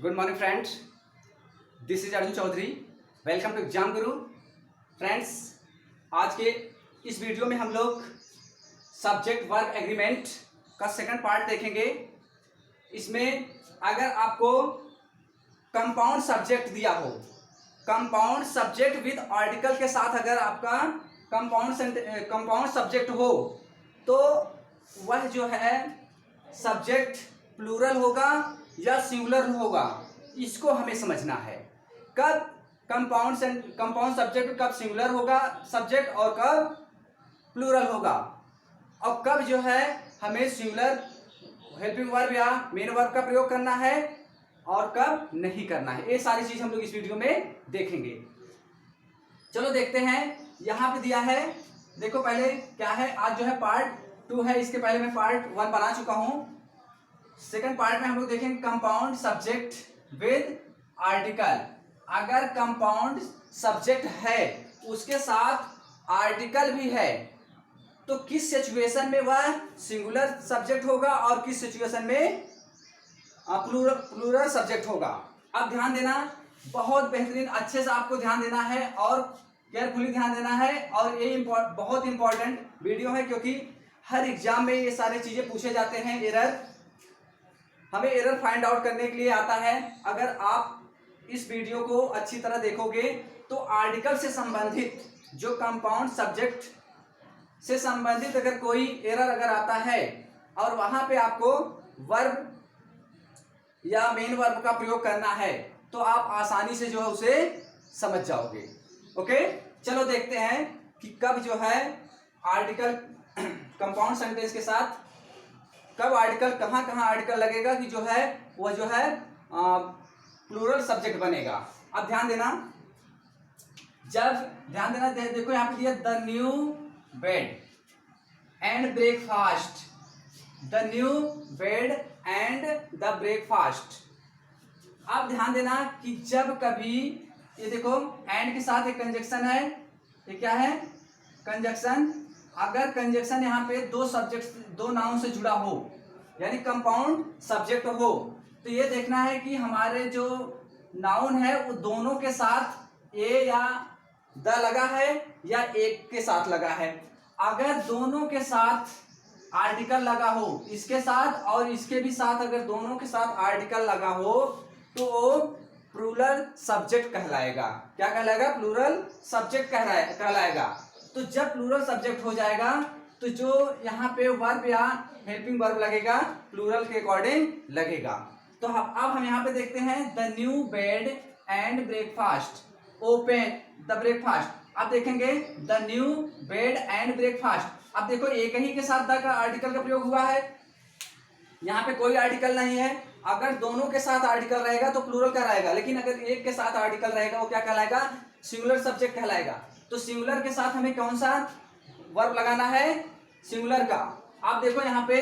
Good morning friends, this is Arjun Chaudhary. Welcome to Exam Guru. Friends, आज के इस video में हम लोग सब्जेक्ट वर्ब एग्रीमेंट का सेकंड पार्ट देखेंगे। इसमें अगर आपको कंपाउंड सब्जेक्ट दिया हो, कंपाउंड सब्जेक्ट विद आर्टिकल के साथ अगर आपका कंपाउंड सब्जेक्ट हो तो वह जो है सब्जेक्ट प्लूरल होगा या सिंगुलर होगा, इसको हमें समझना है। कब कंपाउंड सब्जेक्ट कब सिंगुलर होगा सब्जेक्ट और कब प्लूरल होगा, और कब जो है हमें सिंगुलर हेल्पिंग वर्ब या मेन वर्ब का प्रयोग करना है और कब नहीं करना है। ये सारी चीज हम लोग इस वीडियो में देखेंगे। चलो देखते हैं। यहाँ पे दिया है, देखो पहले क्या है। आज जो है पार्ट 2 है, इसके पहले मैं पार्ट 1 बना चुका हूँ। सेकंड पार्ट में हम लोग देखेंगे कंपाउंड सब्जेक्ट विद आर्टिकल। अगर कंपाउंड सब्जेक्ट है उसके साथ आर्टिकल भी है तो किस सिचुएशन में वह सिंगुलर सब्जेक्ट होगा और किस सिचुएशन में प्लूरल सब्जेक्ट होगा। अब ध्यान देना, बहुत बेहतरीन अच्छे से आपको ध्यान देना है और केयरफुली ध्यान देना है। और ये बहुत इंपॉर्टेंट वीडियो है क्योंकि हर एग्जाम में ये सारी चीजें पूछे जाते हैं। हमें एरर फाइंड आउट करने के लिए आता है। अगर आप इस वीडियो को अच्छी तरह देखोगे तो आर्टिकल से संबंधित, जो कंपाउंड सब्जेक्ट से संबंधित अगर कोई एरर अगर आता है और वहां पे आपको वर्ब या मेन वर्ब का प्रयोग करना है तो आप आसानी से जो है उसे समझ जाओगे। ओके, चलो देखते हैं कि कब जो है आर्टिकल कंपाउंड सेंटेंस के साथ कब आर्टिकल कहाँ आर्टिकल लगेगा कि जो है वह जो है प्लूरल सब्जेक्ट बनेगा। अब ध्यान देना, देखो यहाँ पे दिया the new bad and breakfast. The new bad and the breakfast. अब ध्यान देना कि जब कभी ये देखो एंड के साथ एक कंजक्शन है, ये क्या है कंजक्शन। अगर कंजक्शन यहाँ पे दो नाउन से जुड़ा हो यानी कंपाउंड सब्जेक्ट हो तो ये देखना है कि हमारे जो नाउन है वो दोनों के साथ ए या द लगा है या एक के साथ लगा है। अगर दोनों के साथ आर्टिकल लगा हो, इसके साथ और इसके भी साथ अगर दोनों के साथ आर्टिकल लगा हो तो वो प्लूरल सब्जेक्ट कहलाएगा। क्या कहलाएगा? प्लूरल सब्जेक्ट कहलाएगा। तो जब प्लूरल सब्जेक्ट हो जाएगा तो जो यहाँ पे वर्ब या हेल्पिंग वर्ब लगेगा प्लूरल के अकॉर्डिंग लगेगा। तो अब हम यहाँ पे देखते हैं the new bad and breakfast open the breakfast. आप देखेंगे the new bad and breakfast. अब देखो एक ही के साथ द का आर्टिकल का प्रयोग हुआ है, यहाँ पे कोई आर्टिकल नहीं है। अगर दोनों के साथ आर्टिकल रहेगा तो प्लूरल कहलाएगा, लेकिन अगर एक के साथ आर्टिकल रहेगा वो क्या कहलाएगा? सिंगुलर सब्जेक्ट कहलाएगा। तो सिंगुलर के साथ हमें कौन सा वर्ब लगाना है? सिंगुलर का। आप देखो यहाँ पे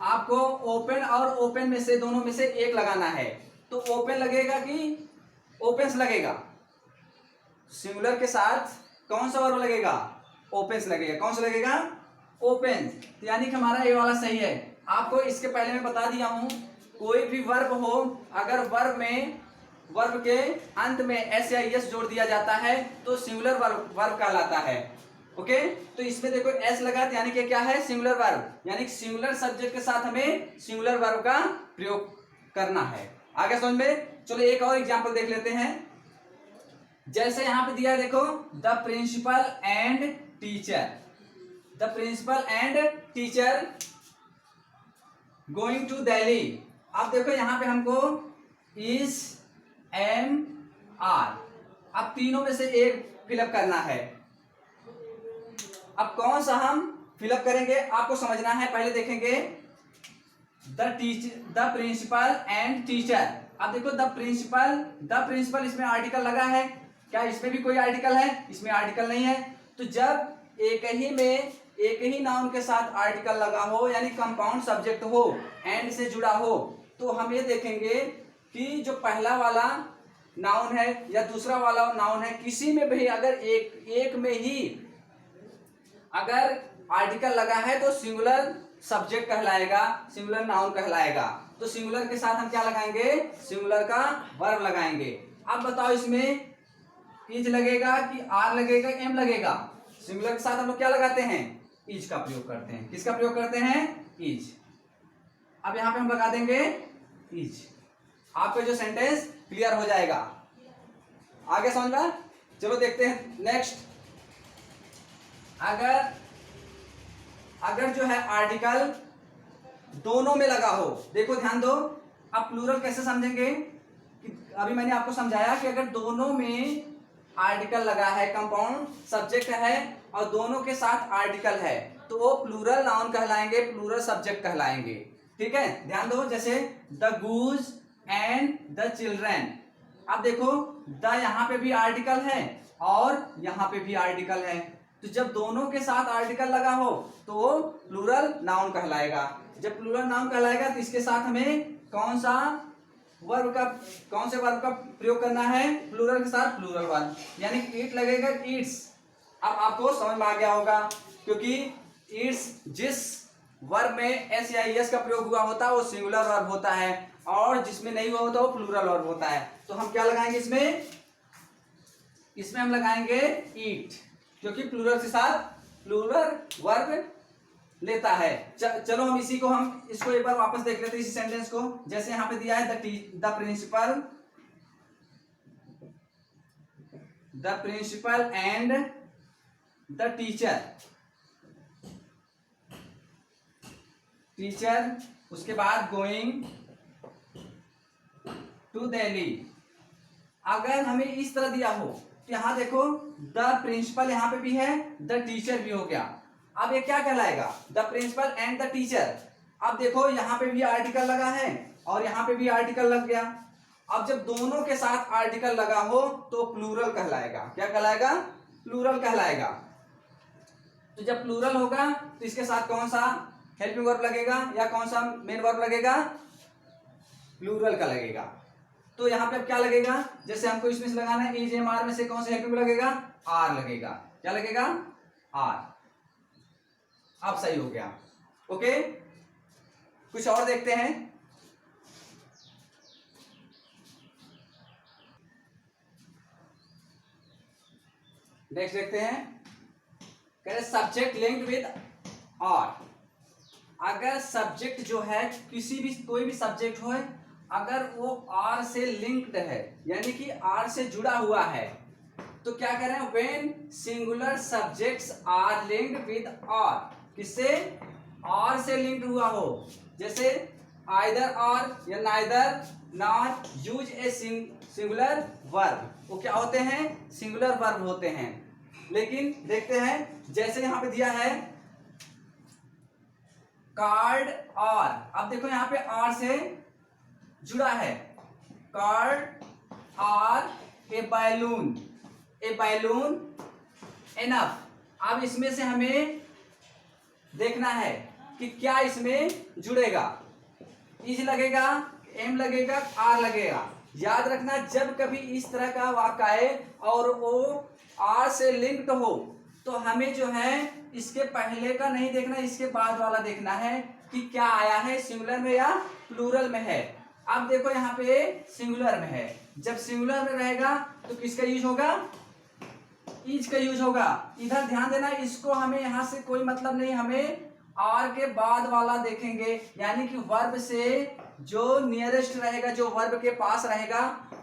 आपको ओपन और ओपन में से दोनों में से एक लगाना है, तो ओपन लगेगा कि ओपन्स लगेगा? सिंगुलर के साथ कौन सा वर्ब लगेगा? ओपन्स लगेगा। कौन सा लगेगा? ओपन। यानी कि हमारा ये वाला सही है। आपको इसके पहले मैं बता दिया हूं, कोई भी वर्ब हो अगर वर्ब के अंत में एस या एस जोड़ दिया जाता है तो सिंगुलर वर्ब कहलाता है। ओके, तो इसमें देखो एस लगा यानी कि क्या है? Singular verb. यानी कि सिंगुलर सब्जेक्ट के साथ हमें सिंगुलर वर्ब का प्रयोग करना है। आगे समझ में? चलो एक और एग्जांपल देख लेते हैं। जैसे यहां पे दिया है, देखो the principal and teacher. The principal and teacher going to Delhi. अब देखो यहाँ पे हमको इज एम आर, अब तीनों में से एक फिलअप करना है। अब कौन सा हम फिलअप करेंगे आपको समझना है। पहले देखेंगे द प्रिंसिपल एंड टीचर। अब देखो द प्रिंसिपल इसमें आर्टिकल लगा है, क्या इसमें भी कोई आर्टिकल है? इसमें आर्टिकल नहीं है। तो जब एक ही नाउन के साथ आर्टिकल लगा हो यानी कंपाउंड सब्जेक्ट हो, एंड से जुड़ा हो, तो हम ये देखेंगे कि जो पहला वाला नाउन है या दूसरा वाला नाउन है, किसी में भी अगर एक में ही अगर आर्टिकल लगा है तो सिंगुलर सब्जेक्ट कहलाएगा, सिंगुलर नाउन कहलाएगा। तो सिंगुलर के साथ हम क्या लगाएंगे, सिंगुलर का वर्ब लगाएंगे। अब बताओ इसमें इज लगेगा कि आर लगेगा, एम लगेगा। सिंगुलर के साथ हम लोग क्या लगाते हैं, इज का प्रयोग करते हैं। किसका प्रयोग करते हैं, इज। अब यहां पे हम लगा देंगे इज, आपका जो सेंटेंस क्लियर हो जाएगा। आगे समझ में, चलो देखते हैं नेक्स्ट। अगर जो है आर्टिकल दोनों में लगा हो, देखो ध्यान दो, अब प्लूरल कैसे समझेंगे कि अभी मैंने आपको समझाया कि अगर दोनों में आर्टिकल लगा है, कंपाउंड सब्जेक्ट है और दोनों के साथ आर्टिकल है, तो वो प्लूरल नाउन कहलाएंगे, प्लूरल सब्जेक्ट कहलाएंगे। ठीक है, ध्यान दो, जैसे the goose and the children. अब देखो द यहाँ पे भी आर्टिकल है और यहाँ पे भी आर्टिकल है, तो जब दोनों के साथ आर्टिकल लगा हो तो वो प्लूरल नाउन कहलाएगा। जब प्लूरल नाउन कहलाएगा तो इसके साथ हमें कौन से वर्ब का प्रयोग करना है, प्लूरल के साथ प्लूरल वर्ब, यानी इट लगेगा इट्स। अब आपको समझ में आ गया होगा, क्योंकि इट्स जिस वर्ब में एस या एस का प्रयोग हुआ होता है वो सिंगुलर वर्ब होता है, और जिसमें नहीं हुआ होता वो प्लूरल वर्ब होता है। तो हम क्या लगाएंगे इसमें हम लगाएंगे ईट, क्योंकि प्लूरल के साथ प्लूरल वर्ब लेता है। चलो हम इसको एक बार वापस देख लेते हैं इसी सेंटेंस को। जैसे यहां पे दिया है the principal and the teacher, उसके बाद गोइंग टू दिल्ली। अगर हमें इस तरह दिया हो तो यहाँ देखो द प्रिंसिपल यहाँ पे भी है, द टीचर भी हो गया। अब ये क्या कहलाएगा, the principal and the teacher. अब देखो यहाँ पे भी आर्टिकल लगा है और यहाँ पे भी आर्टिकल लग गया। अब जब दोनों के साथ आर्टिकल लगा हो तो प्लूरल कहलाएगा। क्या कहलाएगा, प्लूरल कहलाएगा। तो जब प्लूरल होगा तो इसके साथ कौन सा हेल्पिंग वर्ब लगेगा या कौन सा मेन वर्ब लगेगा, प्लूरल का लगेगा। तो यहाँ पे अब क्या लगेगा, जैसे हमको इसमें से लगाना है इज एम आर में से कौन सा हेल्पिंग लगेगा, आर लगेगा। क्या लगेगा, आर। अब सही हो गया। ओके, कुछ और देखते हैं। नेक्स्ट देखते हैं, कह रहे सब्जेक्ट लिंक्ड विद आर। अगर सब्जेक्ट जो है कोई भी सब्जेक्ट हो, अगर वो आर से लिंक्ड है, यानी कि आर से जुड़ा हुआ है, तो क्या कह रहे हैं, when singular subjects are linked with or. किससे, आर से लिंक्ड हुआ हो, जैसे आइदर आर या neither nor use a singular verb, वो क्या होते हैं, सिंगुलर वर्ब होते हैं। लेकिन देखते हैं, जैसे यहां पे दिया है कार्ड आर। अब देखो यहां पे आर से जुड़ा है, card or a balloon enough. अब इसमें से हमें देखना है कि क्या इसमें जुड़ेगा, इज लगेगा, एम लगेगा, आर लगेगा। याद रखना, जब कभी इस तरह का वाक्य आए और वो आर से लिंक्ड हो तो हमें जो है इसके पहले का नहीं देखना, इसके बाद वाला देखना है कि क्या आया है, सिंगुलर में या प्लूरल में है। अब देखो यहाँ पे सिंगुलर में है, जब सिंगुलर में रहेगा तो किसका यूज होगा, इज का यूज होगा। इधर ध्यान देना, इसको हमें यहाँ से कोई मतलब नहीं, हमें आर के बाद वाला देखेंगे, यानी कि वर्ब से जो नियरेस्ट रहेगा, जो वर्ब के पास रहेगा,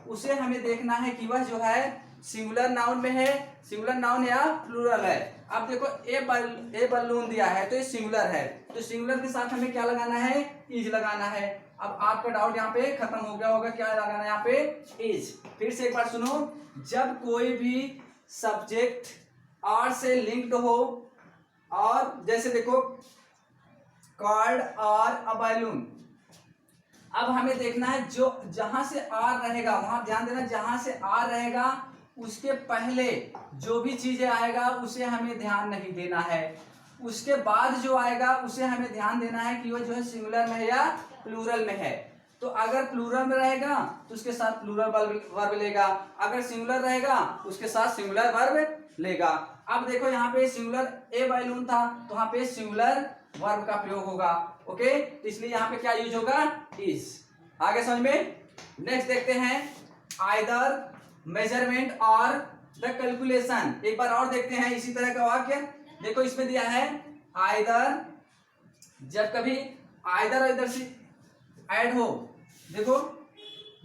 उसे हमें देखना है कि वह जो है सिंगुलर नाउन में है, सिंगुलर नाउन या प्लूरल है। अब देखो ए बलून दिया है तो ये सिंगुलर है, तो सिंगुलर के साथ हमें क्या लगाना है, इज लगाना है। अब आपका डाउट यहाँ पे खत्म हो गया होगा, क्या लगाना है यहाँ पे, इज। फिर से एक बार सुनो, जब कोई भी सब्जेक्ट आर से लिंक्ड हो, और जैसे देखो कार्ड आर अ बैलून, अब हमें देखना है जो जहां से आर रहेगा, वहां ध्यान देना, जहां से आर रहेगा उसके पहले जो भी चीजें आएगा उसे हमें ध्यान नहीं देना है, उसके बाद जो आएगा उसे हमें ध्यान देना है कि वो जो है सिंगुलर में है या प्लूरल में है। तो अगर प्लूरल में रहेगा तो उसके साथ प्लूरल वर्ब लेगा, अगर सिंगुलर रहेगा उसके साथ सिंगुलर वर्ब लेगा। अब देखो यहाँ पे सिंगुलर ए बैलून था तो यहाँ पे सिंगुलर वर्ब का प्रयोग होगा। ओके, तो इसलिए यहाँ पे क्या यूज होगा, इज। आगे समझ में। नेक्स्ट देखते हैं आइदर मेजरमेंट और द कैलकुलेशन। एक बार और देखते हैं इसी तरह का वाक्य। देखो इसमें दिया है आइदर, जब कभी आइदर और इधर से ऐड हो, देखो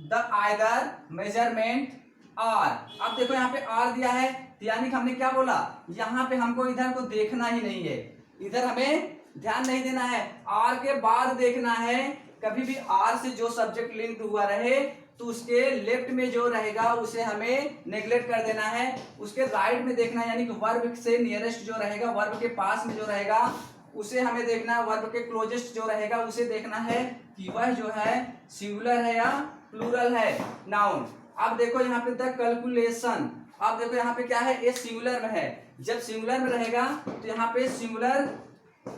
द आइदर मेजरमेंट और, अब देखो यहाँ पे आर दिया है, यानी कि हमने क्या बोला, यहाँ पे हमको इधर को देखना ही नहीं है, इधर हमें ध्यान नहीं देना है, आर के बाद देखना है। कभी भी आर से जो सब्जेक्ट लिंक हुआ रहे तो उसके लेफ्ट में जो रहेगा उसे हमें नेग्लेक्ट कर देना है, उसके राइट में देखना है, यानी कि वर्ब से नियरेस्ट जो रहेगा, वर्ब के पास में जो रहेगा उसे हमें देखना है, वर्ब के क्लोजेस्ट जो रहेगा उसे देखना है कि वह जो है सिंगुलर है या प्लूरल है, नाउन। अब देखो यहाँ पे द कैलकुलेशन, अब देखो यहाँ पे क्या है, ये सिंगुलर में है, जब सिंगुलर में रहेगा तो यहाँ पे सिंगुलर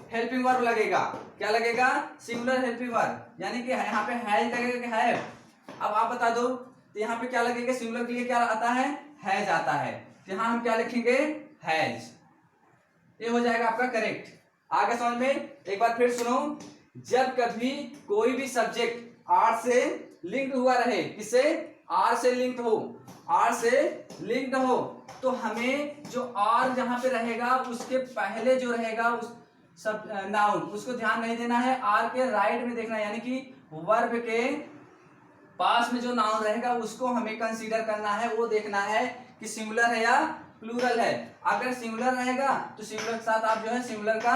हेल्पिंग वर्ब लगेगा। क्या लगेगा, सिंगुलर हेल्पिंग वर्ब, यानी कि यहाँ पे हैज लगेगा कि हैव। अब आप बता दो, तो यहाँ पे क्या लगेगा, सिंगुलर के लिए क्या आता है, हैज आता है, तो यहाँ हम क्या लिखेंगे, हैज। ये हो जाएगा आपका करेक्ट। आगे समझ में, एक बार फिर सुनो, जब कभी कोई भी सब्जेक्ट आर से लिंक्ड हुआ रहे, किससे, आर से लिंक्ड हो, आर से लिंक्ड हो, तो हमें जो आर जहां पे रहेगा उसके पहले जो रहेगा उस सब नाउन, उसको ध्यान नहीं देना है, आर के राइट में देखना है, यानी कि वर्ब के पास में जो नाउन रहेगा उसको हमें कंसीडर करना है, वो देखना है कि सिंगुलर है या प्लूरल है। अगर सिंगुलर रहेगा तो सिंगुलर के साथ आप जो है सिंगुलर का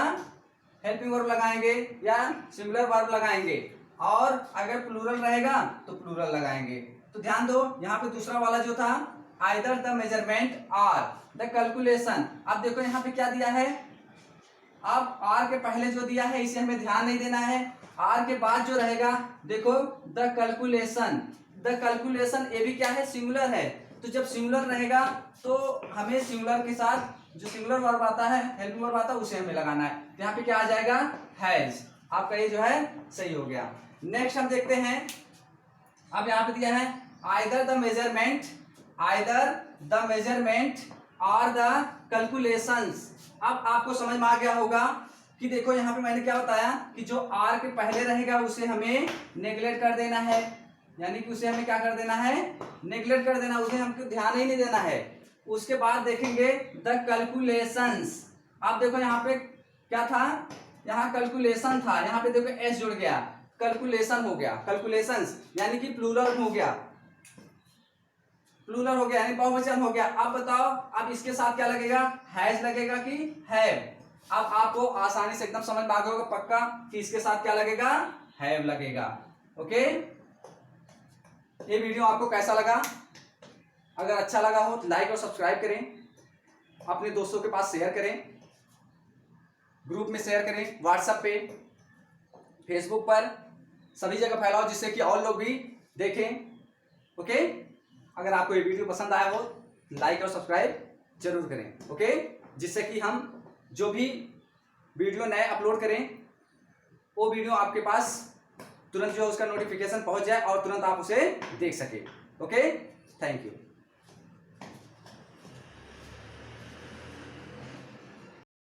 हेल्पिंग वर्ब लगाएंगे या सिंगुलर वर्ब लगाएंगे, और अगर प्लूरल रहेगा तो प्लूरल लगाएंगे। तो ध्यान दो, यहाँ पे दूसरा वाला जो था आइदर द मेजरमेंट और द कैलकुलेशन, अब देखो यहाँ पे क्या दिया है, अब आर के पहले जो दिया है इसे हमें ध्यान नहीं देना है, आर के बाद जो रहेगा देखो द कैलकुलेशन, द कैलकुलेशन ये भी क्या है, सिंगुलर है, तो जब सिंगुलर रहेगा तो हमें सिंगुलर के साथ जो सिंगुलर वर्ब आता है, हेल्पिंग वर्ब आता है, उसे हमें लगाना है, तो यहाँ पे क्या आ जाएगा, हैज। आपका ये जो है सही हो गया। नेक्स्ट हम देखते हैं, अब यहाँ पे दिया है either the measurement, either the measurement और द कैलकुलेशंस। अब आपको समझ में आ गया होगा कि देखो यहाँ पे मैंने क्या बताया कि जो आर के पहले रहेगा उसे हमें नेग्लेक्ट कर देना है, यानी कि उसे हमें क्या कर देना है, नेग्लेक्ट कर देना, उसे हमको ध्यान ही नहीं देना है। उसके बाद देखेंगे द कैलकुलेशंस, आप देखो यहाँ पे क्या था, यहाँ कैलकुलेशन था, यहाँ पे देखो एस जुड़ गया, कैलकुलेशन हो गया, कैलकुलेशंस यानी कि प्लूरल हो गया, प्लूरल हो गया यानी बहुवचन हो गया। अब बताओ, अब इसके साथ क्या लगेगा, हैज लगेगा कि हैव। अब आपको आसानी से एकदम समझ में आ गया होगा पक्का कि इसके साथ क्या लगेगा, हैव लगेगा। ओके, ये वीडियो आपको कैसा लगा, अगर अच्छा लगा हो तो लाइक और सब्सक्राइब करें, अपने दोस्तों के पास शेयर करें, ग्रुप में शेयर करें, व्हाट्सएप पे, फेसबुक पर, सभी जगह फैलाओ जिससे कि और लोग भी देखें। ओके, अगर आपको ये वीडियो पसंद आया हो लाइक और सब्सक्राइब जरूर करें। ओके, जिससे कि हम जो भी वीडियो नए अपलोड करें वो वीडियो आपके पास तुरंत जो है उसका नोटिफिकेशन पहुंच जाए और तुरंत आप उसे देख सके। Okay, thank you.